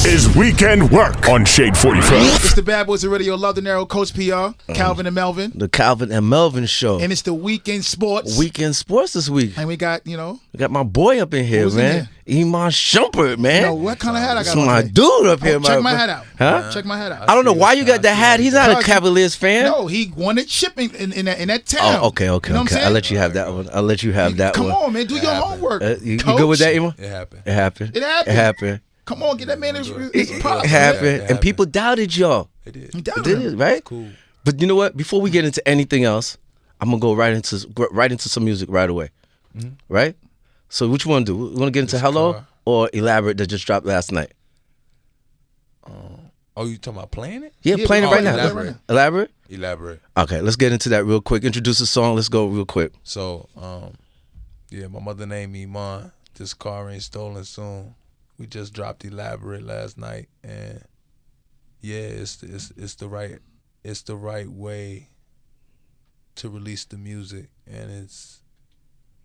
is Weekend Work on Shade 45. It's the Bad Boys of Radio. Love Dinero, Coach PR, Calvin and Melvin. The Calvin and Melvin Show. And it's the Weekend Sports. Weekend Sports this week. And we got, We got my boy up in here, Who's man. Iman Shumpert, man. what kind of hat I got That's on my today? dude up here, Check my hat out. Huh? Check my hat out. I don't know why you got that hat. He's not a Cavaliers fan. No, he wanted shipping in that town. Oh, okay. You know what I'm saying? I'll let you have that one. I'll let you have that Come one. on, man. Do your homework. You good with that, Iman? It happened. It happened. It happened. It happened. Come on, get that man his It props. happened. It And happened. people doubted y'all. It did. He doubted It him. is, right? Cool. But you know what? Before we get into anything else, I'm gonna go right into some music right away. Mm-hmm. Right? So what you wanna do? We wanna get into This Hello car. or Elaborate that just dropped last night? Oh, you talking about playing it? Yeah, playing it right now. Elaborate. Elaborate? Elaborate. Okay, let's get into that real quick. Introduce the song. Let's go real quick. So, my mother named me Iman. This car ain't stolen soon. We just dropped Elaborate last night, and yeah, it's the right way to release the music, and it's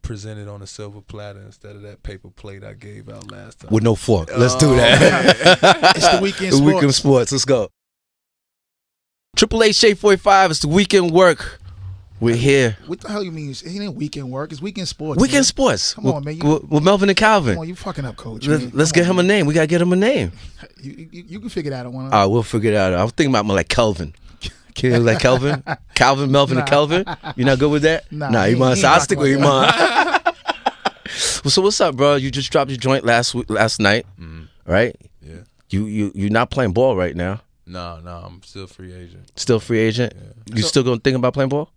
presented on a silver platter instead of that paper plate I gave out last time. With no fork. Let's do that. It's the Weekend The Sports. Weekend Sports. Let's go. Triple H Shade 45. It's the Weekend Work. We're here. What the hell you mean? It ain't Weekend Work. It's Weekend Sports. Weekend man. Sports. Come on, man. With Melvin and Calvin. Come on, you fucking up, Coach. Let's get him a name. We gotta get him a name. You can figure that out. One. All right, we'll figure it out. I was thinking about more like Kelvin. Can you like Kelvin? Calvin, Melvin, and Kelvin? You not good with that? Nah, Iman. he So I'll ain't stick rocking with like Iman. So what's up, bro? You just dropped your joint last night, right? Yeah. You're not playing ball right now. No, I'm still free agent. Still free agent. Yeah. You still gonna think about playing ball?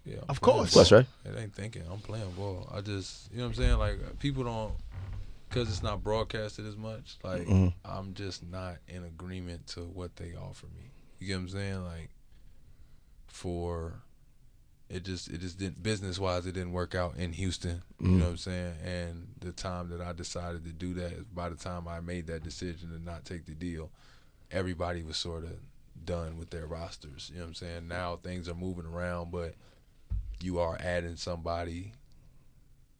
Yeah, Of playing course. ball. That's right. It ain't thinking. I'm playing ball. I just, you know what I'm saying? Like, people don't, because it's not broadcasted as much, like, I'm just not in agreement to what they offer me. You get what I'm saying? Like, it just didn't, business-wise, it didn't work out in Houston. You know what I'm saying? And the time that I decided to do that, by the time I made that decision to not take the deal, everybody was sort of done with their rosters. You know what I'm saying? Now things are moving around, but you are adding somebody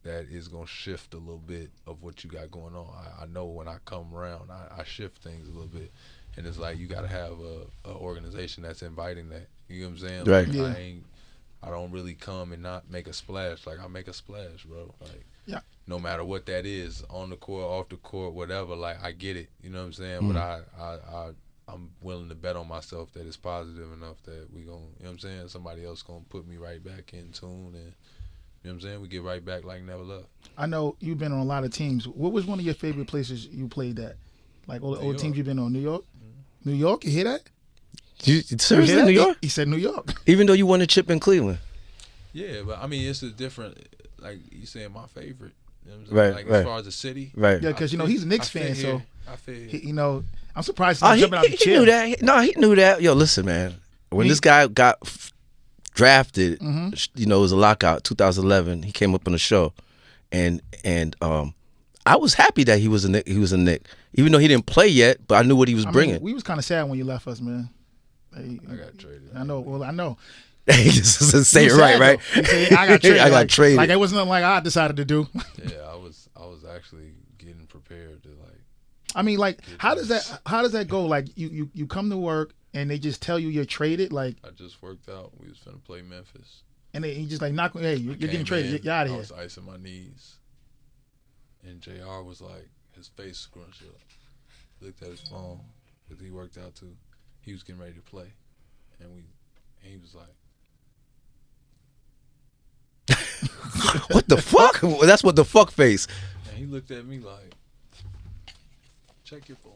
that is going to shift a little bit of what you got going on. I know when I come around, I shift things a little bit. And it's like you got to have a organization that's inviting that. You know what I'm saying? Right. Like, Yeah. I don't really come and not make a splash. Like, I make a splash, bro. Like, Yeah. no matter what that is, on the court, off the court, whatever, like, I get it. You know what I'm saying? But I'm willing to bet on myself that it's positive enough that we gonna, you know what I'm saying? Somebody else gonna put me right back in tune, and you know what I'm saying? We get right back like never left. I know you've been on a lot of teams. What was one of your favorite places you played at? Like all the teams you've been on? New York? New York? You hear that? Seriously, You hear that? New York? He said New York. Even though you won a chip in Cleveland. Yeah, but I mean, it's a different, like you saying, my favorite. You know what I'm saying? Right, Like, right. as far as the city. Right. Yeah, because he's a Knicks fan, so I feel I'm surprised he's not jumping out the he chair. knew that. No, he knew that. Yo, listen, man. When this guy got drafted, it was a lockout, 2011. He came up on the show, and I was happy that he was a Knick. He was a Knick, even though he didn't play yet. But I knew what he was bringing. We was kind of sad when you left us, man. I got traded. I know. Well, I know. Say You it right, sad, right? though. You say, I got traded. I got like, traded. Like it wasn't like I decided to do. Yeah, I was actually getting prepared to, like. I mean, like, how does that go? Like, you come to work and they just tell you you're traded, like, I just worked out. We was finna play Memphis. and they just like knock. Hey, you're getting traded. You're out of I here. was icing my knees, and JR was like, his face scrunched up. Looked at his phone because he worked out too. He was getting ready to play, and he was like, What the fuck? That's what the fuck face. and he looked at me like, check your phone.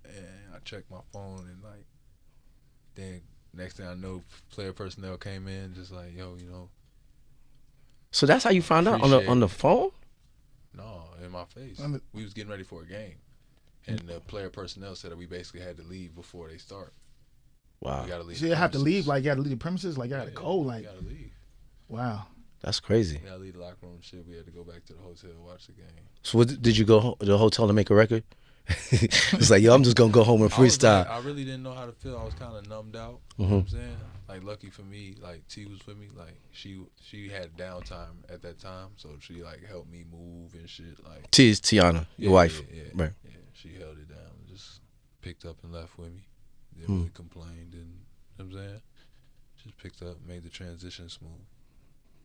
And I checked my phone, and like, then next thing I know, player personnel came in, just like, yo, So that's how you found out Appreciate on the phone? no, in my face. On the- We was getting ready for a game, and the player personnel said that we basically had to leave before they start. Wow, We gotta leave. So you have to leave. Like, you got to leave the premises. Like, you got to go. We Like, gotta leave. wow. that's crazy. We gotta leave the locker room and shit. We had to go back to the hotel and watch the game. So did you go to the hotel to make a record? It's like, yo, I'm just gonna go home and freestyle. I really didn't know how to feel. I was kind of numbed out. You know what I'm saying? Like, lucky for me, like, T was with me. Like, she had downtime at that time, so she like helped me move and shit. Like, T is Tiana, your wife. Yeah, Right. yeah. picked up and left with me. Didn't really complain. Didn't, you know what I'm saying? Just picked up, made the transition smooth.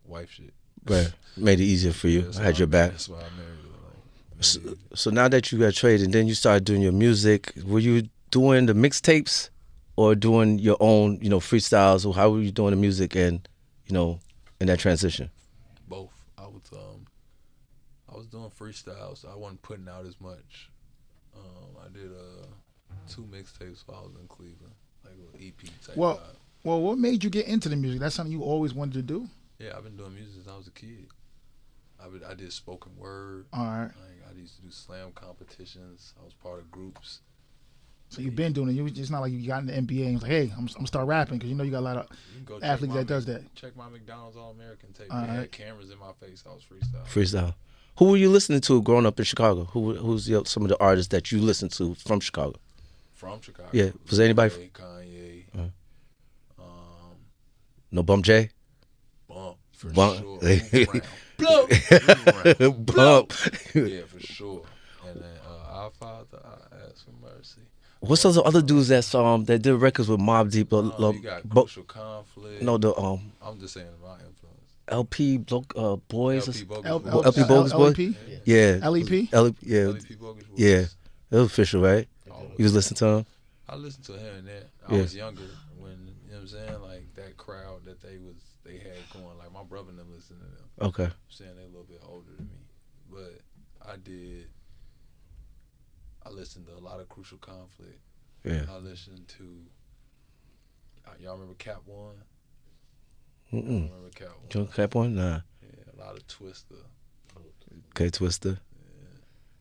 Wife shit. Right. Made it easier for you. Yeah, I had your back. That's why I married her. Like, So now that you got traded, and then you started doing your music, were you doing the mixtapes or doing your own, freestyles? Or how were you doing the music and, in that transition? both. I was doing freestyles. So I wasn't putting out as much. I did 2 mixtapes while I was in Cleveland, like a little EP type. Well, vibe. what made you get into the music? That's something you always wanted to do? Yeah, I've been doing music since I was a kid. I did spoken word. All right. Like, I used to do slam competitions. I was part of groups. So you've been doing it. It's not like you got in the NBA and was like, hey, I'm gonna start rapping, because you got a lot of You can go athletes that does that. Check my McDonald's All-American tape. All They had right. cameras in my face. I was freestyle. Freestyle. Who were you listening to growing up in Chicago? Who's some of the artists that you listened to from Chicago? From Chicago. Yeah. Was there anybody? Kanye. No Bump J? Bump. For Bump. sure. Bump. Bump. Yeah, for sure. And then Our Father, I ask for mercy. What's those other dudes that did records with Mobb Deep? You got Crucial Conflict. No, the I'm just saying my influence. LP Boys. LP Bogus L- Boys. LP Bogus Boys? LEP? Yeah. LEP? Yeah. LP Bogus Boys. Yeah. It was official, right? Always. You was listening to him? I listened to him and there. I Yeah. was younger when, you know what I'm saying? Like that crowd that they had going. Like my brother and them listened to them. Okay. I'm saying they a little bit older than me. But I listened to a lot of Crucial Conflict. Yeah. I listened to, y'all remember Cap One? Mm-mm. Remember Cap One? John Cap one? Nah. Yeah, a lot of Twister. Okay, Twister.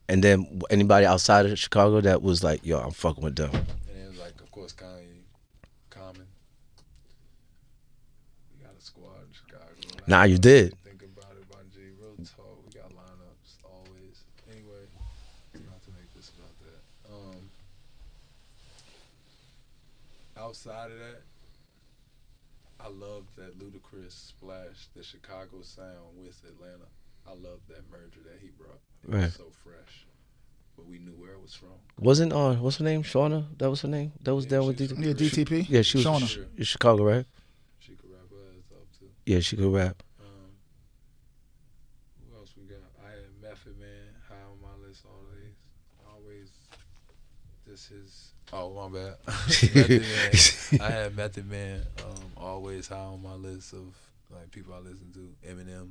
And then anybody outside of Chicago that was like, yo, I'm fucking with them. And it was like, of course, Kanye, Common. We got a squad in Chicago. Nah, you did. Think about it, by G. Real talk. We got lineups always. Anyway, not to make this about that. Outside of that, I love that Ludacris splashed the Chicago sound with Atlanta. I love that merger that he brought. It Right. was so fresh. But we knew where it was from. Wasn't what's her name? Shauna? That was her name? That was down with she's DTP? from Yeah, DTP. Yeah, she was Shauna. in Chicago, right? She could rap her ass up too. Yeah, she could rap. Who else we got? I had Method Man high on my list always. Always. This is. Oh, my bad. Method Man. I had Method Man always high on my list of like people I listen to. Eminem,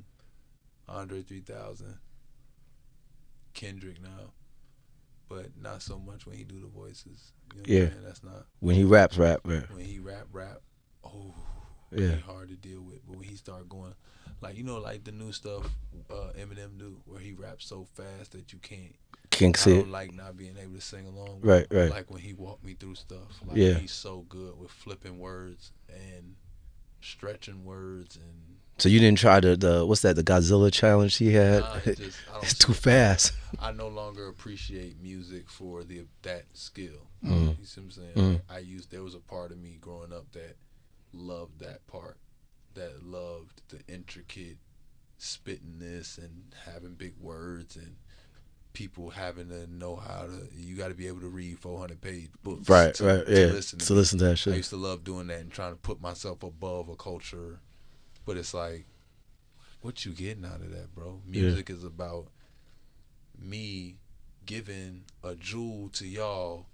Andre 3000, Kendrick now, but not so much when he do the voices. You know what Yeah. I'm saying? That's not When he raps, rap. when he rap. Oh, Yeah. he hard to deal with. But when he start going, like like the new stuff Eminem do, where he raps so fast that you can't. King I see don't it. like not being able to sing along. Right, right. Like when he walked me through stuff. Like Yeah. he's so good with flipping words and stretching words and. So you didn't try the what's that? The Godzilla challenge he had. Nah, I don't It's see too it. fast. I no longer appreciate music for that skill. Mm. You see what I'm saying? Mm. There was a part of me growing up that loved that part, that loved the intricate spitting this and having big words and people having to know how to. You got to be able to read 400-page books. Right, to yeah. listen To listen to that I shit. used to love doing that and trying to put myself above a culture, but it's like, what you getting out of that, bro? Music is about me giving a jewel to y'all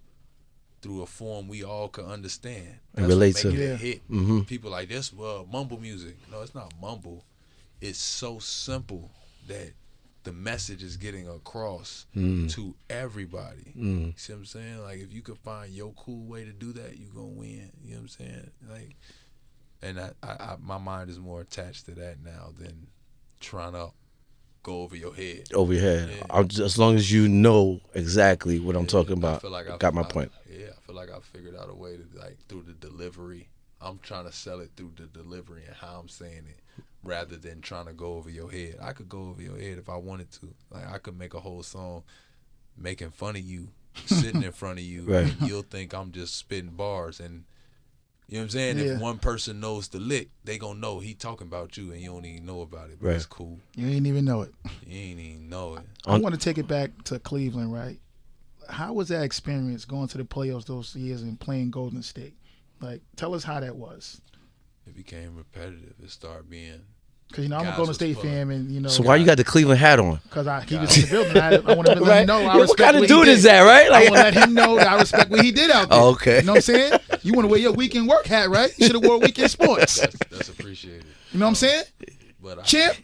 through a form we all can understand. And relate what to. make it a Yeah. hit. Mm-hmm. People like this, mumble music. No, it's not mumble. It's so simple that the message is getting across to everybody. You see what I'm saying? Like if you could find your cool way to do that, you gonna win. You know what I'm saying? Like, and I my mind is more attached to that now than trying to go over your head. Over your head. Yeah. As long as you know exactly what I'm talking I about. feel like Got my point. Yeah, I feel like I figured out a way to through the delivery. I'm trying to sell it through the delivery and how I'm saying it, rather than trying to go over your head. I could go over your head if I wanted to. Like I could make a whole song making fun of you, sitting in front of you, Right. and you'll think I'm just spitting bars. And you know what I'm saying? Yeah. If one person knows the lick, they gonna know he talking about you, and you don't even know about it. But Right. it's cool. You ain't even know it. You ain't even know it. I want to take it back to Cleveland, right? how was that experience going to the playoffs those years and playing Golden State? Like, tell us how that was. It became repetitive. It started being. Because, I'm a guys Golden was State pulling. fan, and, So why you got the Cleveland hat on? Because he was in the building. I want to let him know I Yo, what respect kind of what he dude did. is that, right? I Like, want to let him know that I respect what he did out there. Oh, okay. You know what I'm saying? You want to wear your weekend work hat, right? You should have wore weekend sports. That's appreciated. You know what I'm saying? But Champ?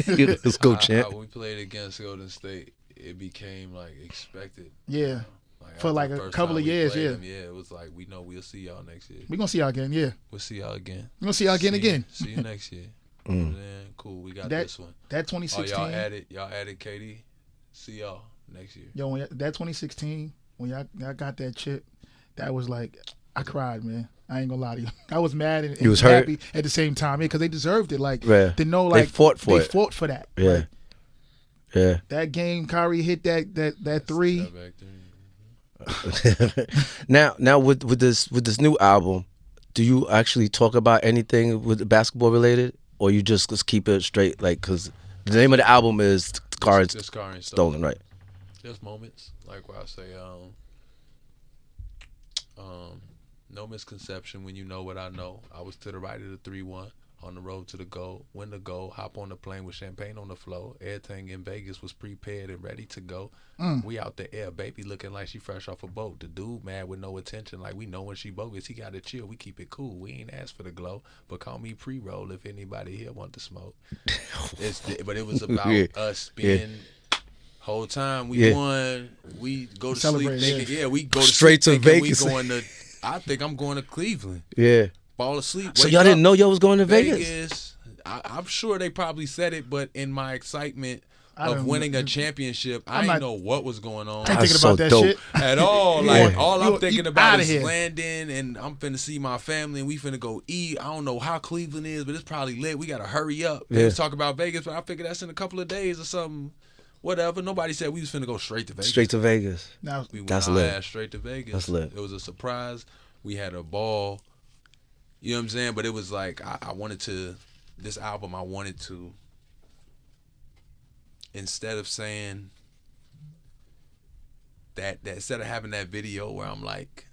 Let's go, champ. When we played against Golden State, it became like expected. Yeah. For after like the a first couple time of we years, played yeah. them, it was like we know we'll see y'all next year. We're going to see y'all again, yeah. We'll see y'all again. We're going to see y'all again. See you next year. Then cool, we got this one. That 2016. Oh, y'all added KD. See y'all next year. Yo, that 2016, when y'all got that chip, that was like, I cried, man. I ain't gonna lie to you. I was mad and You was hurt? happy at the same time, because they deserved it. Like, Yeah. to know, They like, fought for it. They fought for that. Yeah. Like, Yeah. that game, Kyrie hit that three. Step back there. Now with this new album, do you actually talk about anything with basketball related, or you just keep it straight? Like, because the name of the album is Car This car ain't Stolen, right? There's moments like where I say, no misconception when you know what I know. I was to the right of the 3-1 on the road to the goal. Win the goal, hop on the plane with champagne on the floor. Everything in Vegas was prepared and ready to go. We out the air, baby looking like she fresh off a boat. The dude mad with no attention, like we know when she bogus. He got to chill. We keep it cool. We ain't asked for the glow, but call me pre-roll if anybody here want to smoke. But it was about us being. Whole time we won, we go to sleep thinking, we go to Straight sleep to thinking Vegas. we going to. I think I'm going to Cleveland. Yeah. Fall asleep. So wake y'all didn't up, know y'all was going to Vegas? I'm sure they probably said it, but in my excitement I of don't winning know. a championship, I didn't know what was going on I ain't That's thinking so about that dope. shit. at all. Like all I'm You thinking about outta is here. landing, and I'm finna see my family, and we finna go eat. I don't know how Cleveland is, but it's probably lit. We gotta hurry up. They was talking about Vegas, but I figured that's in a couple of days or something. Whatever. Nobody said we was finna go straight to Vegas. Straight to Vegas. Now, We went That's our lit. ass straight to Vegas. That's lit. It was a surprise. We had a ball. You know what I'm saying? But it was like I wanted to. This album, I wanted to. Instead of saying that instead of having that video where I'm like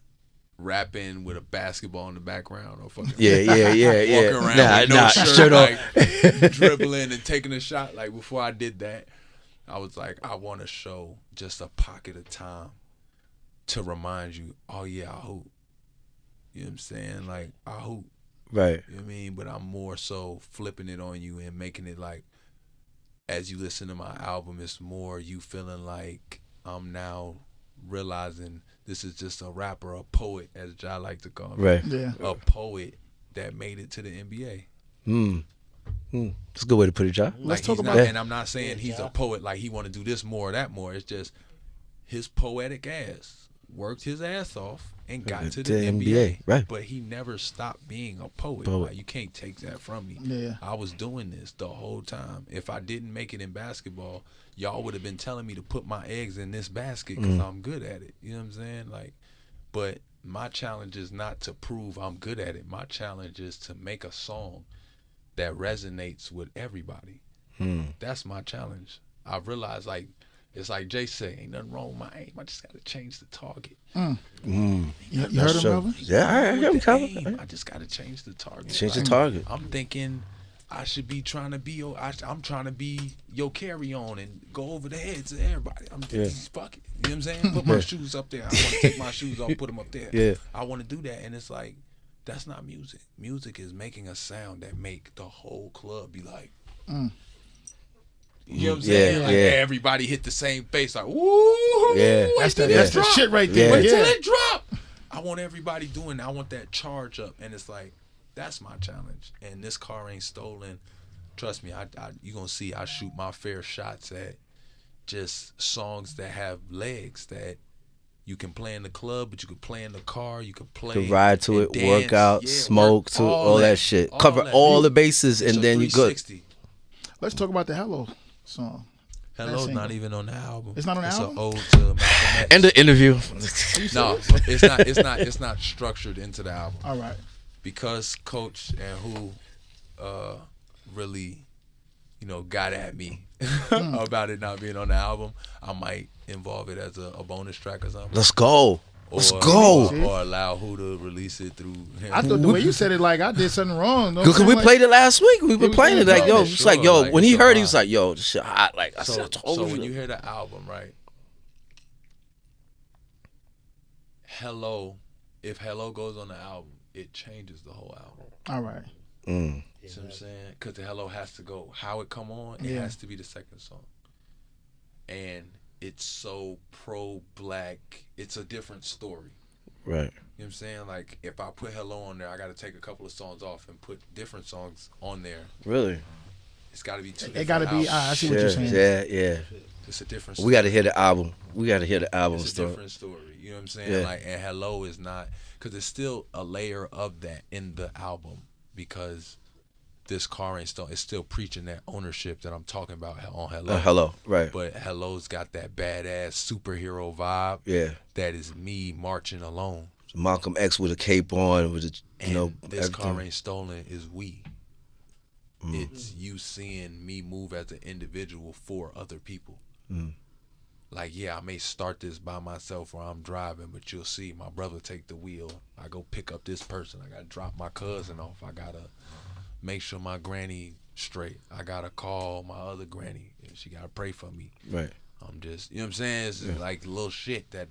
rapping with a basketball in the background or fucking Yeah. walking around with no shirt, shirt off. like dribbling and taking a shot. Like before I did that, I was like, I want to show just a pocket of time to remind you, oh yeah, I hoop. You know what I'm saying? Like I hoop. Right. You know what I mean? But I'm more so flipping it on you and making it like, as you listen to my album, it's more you feeling like I'm now realizing this is just a rapper, a poet, as Ja like to call me. Right. yeah. A poet that made it to the NBA. That's a good way to put it, John. Let's Like, talk he's about not, that. and I'm not saying he's a poet like he want to do this more or that more. It's just his poetic ass worked his ass off and got to the NBA. right. But he never stopped being a poet. Poet. Like, you can't take that from me. Yeah. I was doing this the whole time. If I didn't make it in basketball, y'all would have been telling me to put my eggs in this basket because I'm good at it. You know what I'm saying? Like, but my challenge is not to prove I'm good at it. My challenge is to make a song that resonates with everybody. That's my challenge. I realized, like, it's like Jay say, ain't nothing wrong with my aim. I just got to change the target. You heard him, Melvin? Yeah, I heard him, Calvin. I just got to change the target. Change the Like, target. I'm thinking I should be trying to be your. I'm trying to be your carry on and go over the heads of everybody. I'm thinking, fuck it. You know what I'm saying? Put my shoes up there. I want to take my shoes off, put them up there. Yeah. I want to do that, and it's like that's not music. Music is making a sound that make the whole club be like. You know what I'm saying? Like everybody hit the same face, like, woo! Yeah. That's the shit right there. Yeah. Wait till Yeah. it drop. I want everybody doing that. I want that charge up, and it's like that's my challenge. And this car ain't stolen. Trust me, you gonna see I shoot my fair shots at just songs that have legs that you can play in the club, but you could play in the car. You could play, To ride to and it, dance, work out, smoke, to all that shit. Cover that. all the bases, and It's a then you good. 360. Let's talk about the Hello song. Hello's That not single. even on the album. It's not on the album? It's an ode to Malcolm X. And the interview. No, it's not structured into the album. All right. Because Coach and who really, got at me about it not being on the album, I might involve it as a bonus track or something. Let's go. Let's Or- go. Or allow who to release it through him. I thought the way you said it, like I did something wrong. Because we played it last week. We were was playing it doing like, yo, good. it's like, Sure, yo, like, when he it's heard so it, he was hot. like, yo, this shit hot. Like, I So, said, I told so you. when you hear the album, right? Hello, if Hello goes on the album, it changes the whole album. All right. You know what I'm saying? Because the Hello has to go. How it come on, it Yeah. has to be the second song. And it's so pro-black. It's a different story. Right. You know what I'm saying? Like, if I put Hello on there, I got to take a couple of songs off and put different songs on there. Really? It's got to be two It got to different be. albums. I see what you're saying. Yeah. It's a different story. We got to hear the album. We got to hear the album It's a stuff. different story. You know what I'm saying? Yeah. Like, and Hello is not, because there's still a layer of that in the album, because this car ain't still, it's still preaching that ownership that I'm talking about on Hello. Hello. Right. But Hello's got that badass superhero vibe. Yeah. That is me marching alone. Malcolm X with a cape on, with a, And you know, this everything. car ain't stolen is we. It's you seeing me move as an individual for other people. Like, yeah, I may start this by myself while I'm driving, but you'll see my brother take the wheel. I go pick up this person. I gotta drop my cousin off. I gotta make sure my granny straight. I gotta call my other granny. She gotta pray for me. Right. I'm just, you know what I'm saying? It's like little shit that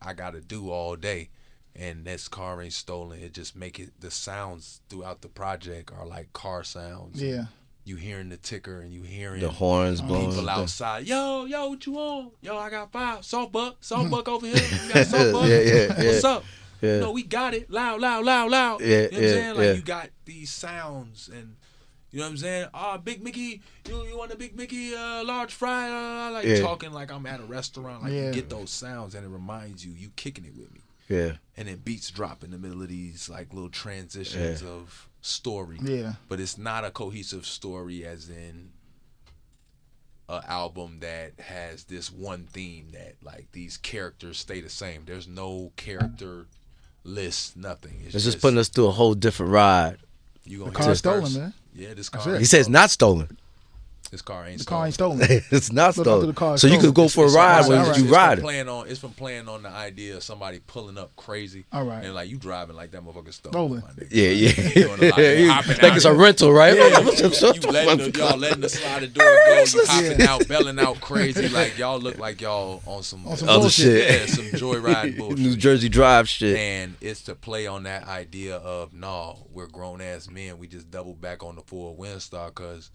I gotta do all day. And this car ain't stolen. It just make it, the sounds throughout the project are like car sounds. Yeah. You hearing the ticker and you hearing The horns blowing. people outside. Yo, what you on? Yo, I got 5. Salt buck over here. You got salt buck? Yeah. What's up? Yeah. No, we got it. Loud. Yeah, You know what I'm saying? Like, yeah. you got these sounds and, you know what I'm saying? Big Mickey, you want a Big Mickey large fry? Like Yeah. talking like I'm at a restaurant. Like, Yeah. you get those sounds and it reminds you kicking it with me. Yeah. And then beats drop in the middle of these like little transitions of story. Yeah. But it's not a cohesive story as in an album that has this one theme that like these characters stay the same. There's no character list, nothing. It's just putting us through a whole different ride. You gonna The hear car's this stolen, first. man. Yeah, this That's car. it. He says not stolen. This car ain't The stolen. car ain't stolen. It's not Look up to stolen. the car So you stolen. could go for a It's ride all when right. you ride it. It's from playing on the idea of somebody pulling up crazy. All right. And like you driving like that motherfucker stolen. Stolen. my nigga. Yeah. You doing a lot of hopping Like out it's a here. rental, right? You letting the sliding door go. You hopping out, belling out crazy. Like y'all look like y'all on some On some Other bullshit. shit. yeah, some joyride bullshit. New Jersey Drive shit. And it's to play on that idea of we're grown ass men. We just double back on the Ford Windstar because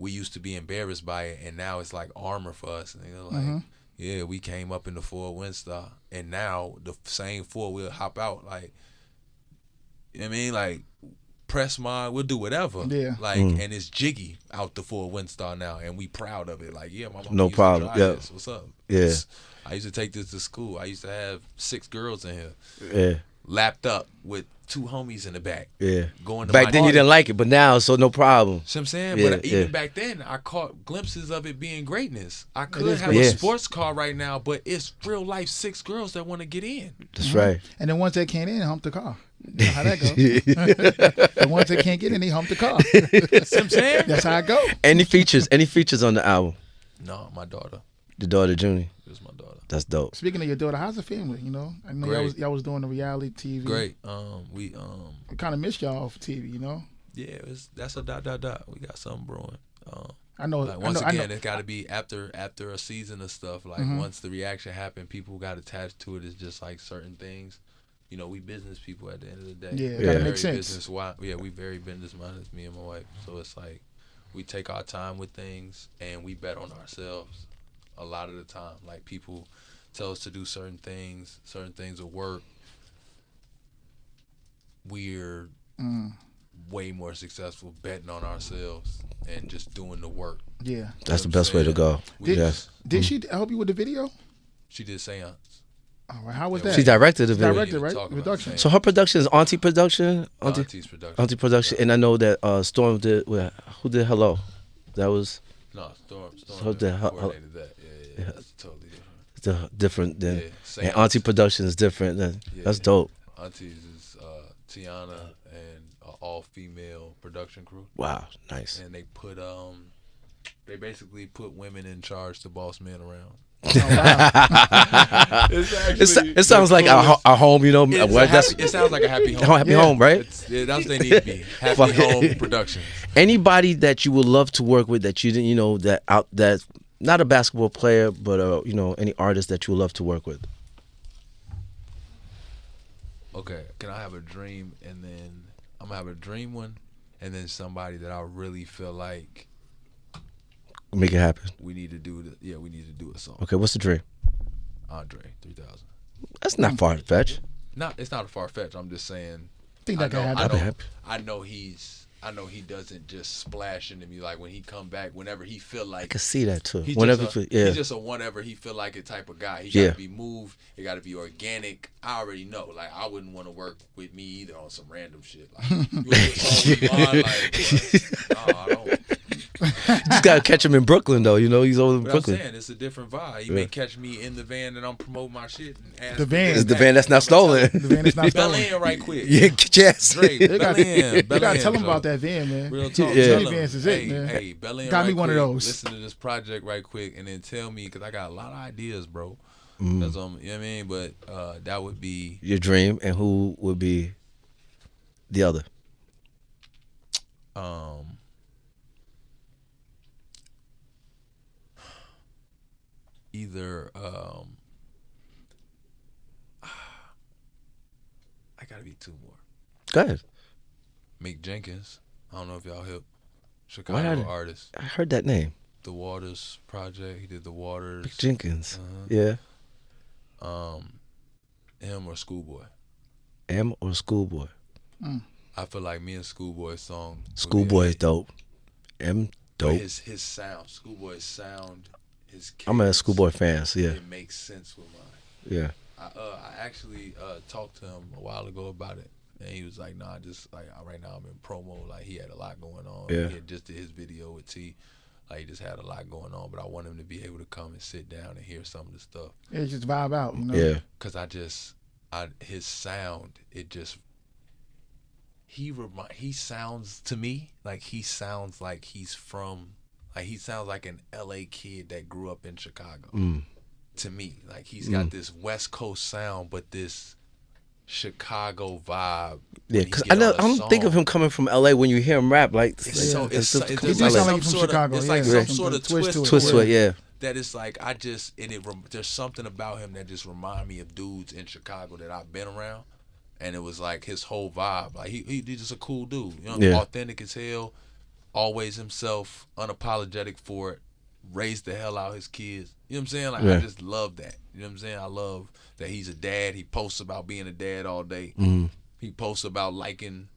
we used to be embarrassed by it, and now it's like armor for us. And they're like, yeah, we came up in the Ford Windstar, and now the same Ford will hop out. Like, you know what I mean? Like, press mine, we'll do whatever. Yeah. Like, and it's jiggy out the Ford Windstar now, and we proud of it. Like, yeah, my mom No used to problem. drive Yeah. this. What's up? Yeah. I used to take this to school. I used to have 6 girls in here, Yeah. lapped up with 2 homies in the back. Yeah. Going to Back my then you party. didn't like it, but now so no problem. See what I'm saying? Yeah, But even yeah. back then, I caught glimpses of it being greatness. I could is have great. a Yeah. sports car right now, but it's real life 6 girls that want to get in. That's right. And then once they can't in, hump the car. You know how that goes. And once they can't get in, they hump the car. See what I'm saying? That's how it go. Any features on the album? No, my daughter. The daughter Junie. It was my daughter. That's dope. Speaking of your daughter, how's the family? You know, I know Great. y'all was doing the reality TV. Great. We kind of missed y'all for TV. You know, yeah, that's a ... We got something brewing. I know. Like once I know, again, it's got to be after a season of stuff. Like once the reaction happened, people got attached to it. It's just like certain things. You know, we business people at the end of the day. Yeah, it gotta Very make sense. we very business minded, me and my wife. So it's like we take our time with things and we bet on ourselves a lot of the time. Like people tell us to do certain things will work. We're way more successful betting on ourselves and just doing the work. yeah. That's the You know what best way to I'm go. saying? We Yes. Did she help you with the video? She did seance. All right, how was Yeah, that? She directed the video. Directed, right? Talk about Production. the So her production is Auntie Production. Auntie's production. Auntie Production. And I know that Storm did. Who did Hello? That was No, Storm So the- coordinated that. Yeah, that's totally different. different than. Yeah, And seance. Auntie Production is different. Than, Yeah. That's dope. Auntie's is Tiana and an all-female production crew. Wow, nice. And they put They basically put women in charge to boss men around. Oh, wow. It sounds like a home, you know. It sounds like a happy home. Happy home, right? That's what they need to be. Happy home production. Anybody that you would love to work with that you didn't, you know, that's not a basketball player, but you know, any artist that you would love to work with. Okay, can I have a dream and then I'm gonna have a dream one, and then somebody that I really feel like Make it happen. we need to do a song. Okay, what's the dream? Andre 3000. That's not far fetched. It's not a far fetch. I'm just saying. I think that can happen. I know he doesn't just splash into me like when he come back. Whenever he feel like, I can see that too. He's Whenever he's just a whenever he feel like it type of guy. He gotta be moved. It gotta be organic. I already know. Like I wouldn't want to work with me either on some random shit. Like you would just I don't. You just gotta catch him in Brooklyn though. You know he's over in But Brooklyn. I'm saying it's a different vibe. You may catch me in the van and I'm promoting my shit. And ask The van. It's the van that's not stolen. The van is not Bell stolen. in right quick. Yeah, get your ass. Dre, They Bell in. You Bell gotta in, tell them bro. about that van, man. Real talk. Yeah. Tell Jimmy them, Vance is hey, it, man. Hey, Bell in Got me right one of quick. those. Listen to this project right quick and then tell me, because I got a lot of ideas, bro. Mm. That's you know what I mean? But that would be Your dream, and who would be the other? either I gotta be two more. Go ahead. Mick Jenkins. I don't know if y'all hip. Why not? Chicago artist. I heard that name. The Waters Project. He did The Waters. Mick Jenkins. Uh-huh. Yeah. Him or Schoolboy. M or Schoolboy? I feel like me and Schoolboy's song. Schoolboy is dope. M dope. His sound, Schoolboy's sound, his. I'm a cadence, Schoolboy fan, so yeah. It makes sense with mine. Yeah. I actually talked to him a while ago about it, and he was like, "Nah, just like right now I'm in promo. Like he had a lot going on. Yeah. He had just did his video with T. Like he just had a lot going on, but I want him to be able to come and sit down and hear some of the stuff. Yeah, just vibe out, you know? Yeah. Cause his sound, it just he sounds to me like he sounds like he's from he sounds like an LA kid that grew up in Chicago. To me, like he's got this West Coast sound, but this Chicago vibe. Yeah, because I don't think of him coming from LA when you hear him rap. Like, It's it's like He some do sound like he's from sort of, Chicago, it's yeah. like Yeah. some sort of Twist to it. twist to it, yeah. that it's like there's something about him that just remind me of dudes in Chicago that I've been around, and it was like his whole vibe. Like he's just a cool dude, you know, Yeah. authentic as hell, always himself, unapologetic for it, raised the hell out his kids. You know what I'm saying? Like Yeah. I just love that. You know what I'm saying? I love that he's a dad. He posts about being a dad all day. He posts about liking.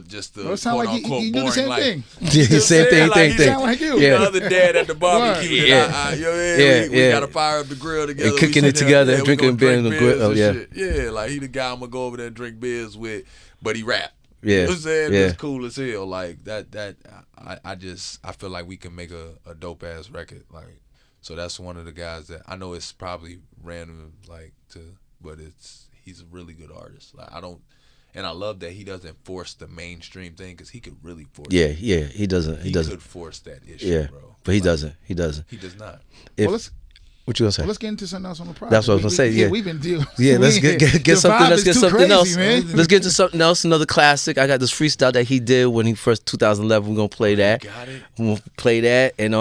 Just the Well, it sound quote like unquote you do the boring same life. thing. Yeah, same thing, Like, thing, he thing. sound like you. Yeah. The other dad at the barbecue. Word. And we gotta fire up the grill together. And cooking We it sit together, we drinking gonna beer drink on the grill. beers Oh, and yeah. shit. Yeah, like he the guy I'm gonna go over there and drink beers with, but he rap. Yeah. You know what I'm saying? Yeah. It's cool as hell. Like that I feel like we can make a dope ass record. Like, so that's one of the guys that I know it's probably random, but he's a really good artist. Like and I love that he doesn't force the mainstream thing, because he could really force Yeah, it. yeah, he doesn't. He doesn't. Could force that issue, Yeah, bro. but he Like, doesn't. He doesn't. He does not. If, Well, what you gonna say? Let's get into something else on the project. That's what I was gonna say, yeah. We've been dealing. Yeah, let's get something. Let's get something else. Man. Let's get to something else. Another classic. I got this freestyle that he did when he first 2011. We're gonna play that. Got it. We're gonna play that, and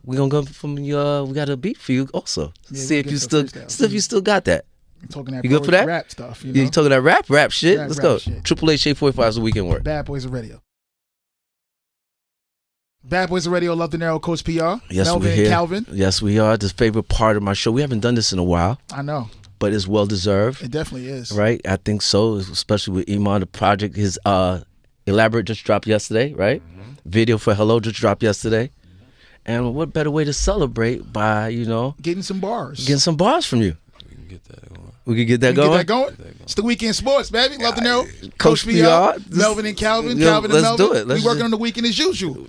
we're gonna go from your. We got a beat for you also. Yeah, See we'll if get you the still, freestyle. see if you still got that. Talking that You good for that? rap stuff. You Yeah, know? you talking that rap shit? Rap Let's go. shit. Triple H Shade 45 is the weekend work. Bad Boys of Radio. Bad Boys of Radio. Love Dinero, Coach PR. Yes, Melvin we're here. and Calvin. Yes, we are. This favorite part of my show. We haven't done this in a while, I know. but it's well deserved. It definitely is. Right? I think so, especially with Iman. The project, his Elaborate just dropped yesterday, right? Video for Hello just dropped yesterday. And what better way to celebrate by, Getting some bars. getting some bars from you? We can get that going. We could get that Get going? that going. It's the weekend sports, baby. Love Dinero. Coach PR. PR. Melvin and Calvin. Yo, Calvin and let's Melvin. do it. Let's we working just- on the weekend as usual.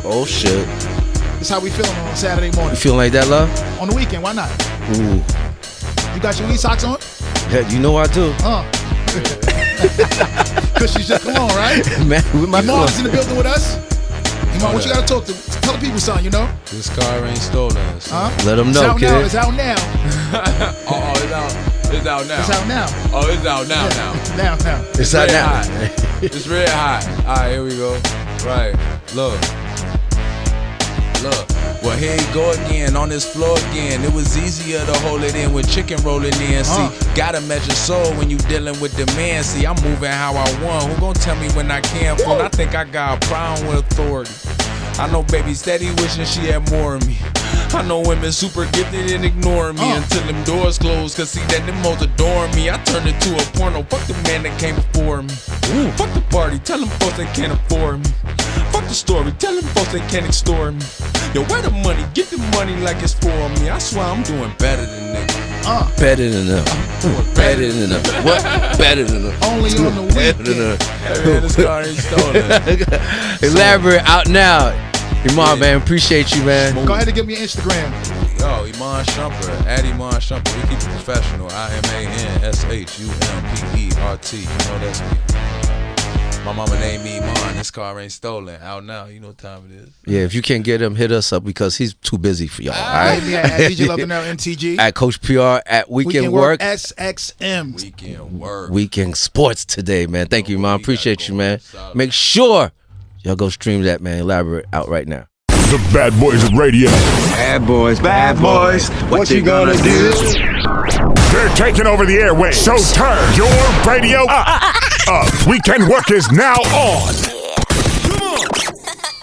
Oh, shit. That's how we feeling on Saturday You morning. feeling like that, love? On the weekend, why not? Ooh. You got your Lee socks on? Yeah, you know I do. Because she's just cologne, right? Man, with my Iman's clothes. in the building with us. Iman, what you got to talk to? Tell the people something, you know? This car ain't stolen. So. Huh? Let them It's know, out kid. now. It's out now. Oh, it's out. It's out now. It's out now. Oh, it's out now. Now. Now. It's out red now. hot. It's red hot. All right, here we go. Right. Look. Well, here you go again, on this floor again. It was easier to hold it in with chicken rolling in. See, gotta measure soul when you dealing with the man. See, I'm moving how I want. Who gon' tell me when I can't? Fool? I think I got a problem with authority. I know baby steady wishing she had more of me. I know women super gifted and ignoring me until them doors close. Cause see that them hoes adore me. I turned it to a porno. Fuck the man that came before me. Fuck the party. Tell them folks they can't afford me. Fuck the story. Tell them folks they can't extort me. Yo, where the money? Get the money like it's for me. I swear I'm doing better than niggas. Better than them. Better than them. What? Better than them. Only on the Better than weekend. them. Hey man, this car ain't stolen. Elaborate out now. Iman, man, appreciate you, man. Go ahead and give me your Instagram. Yo, Iman Shumpert, at Iman Shumpert. We keep it professional. IMANSHUMPERT. You know that's me. My mama named me Iman. This car ain't stolen. Out now. You know what time it is. Yeah, if you can't get him, hit us up because he's too busy for y'all. All Hit right. me at DJ Love Now MTG. At Coach PR at Weekend Work. SXM. Weekend work. Weekend Sports today, man. Thank you, man. What we got Appreciate you, going? man. Solid. Make sure y'all go stream that, man. Elaborate out right now. The Bad Boys of Radio. Bad boys, what you gonna do? They're taking over the airwaves. So turn your radio up. Weekend Work is now on.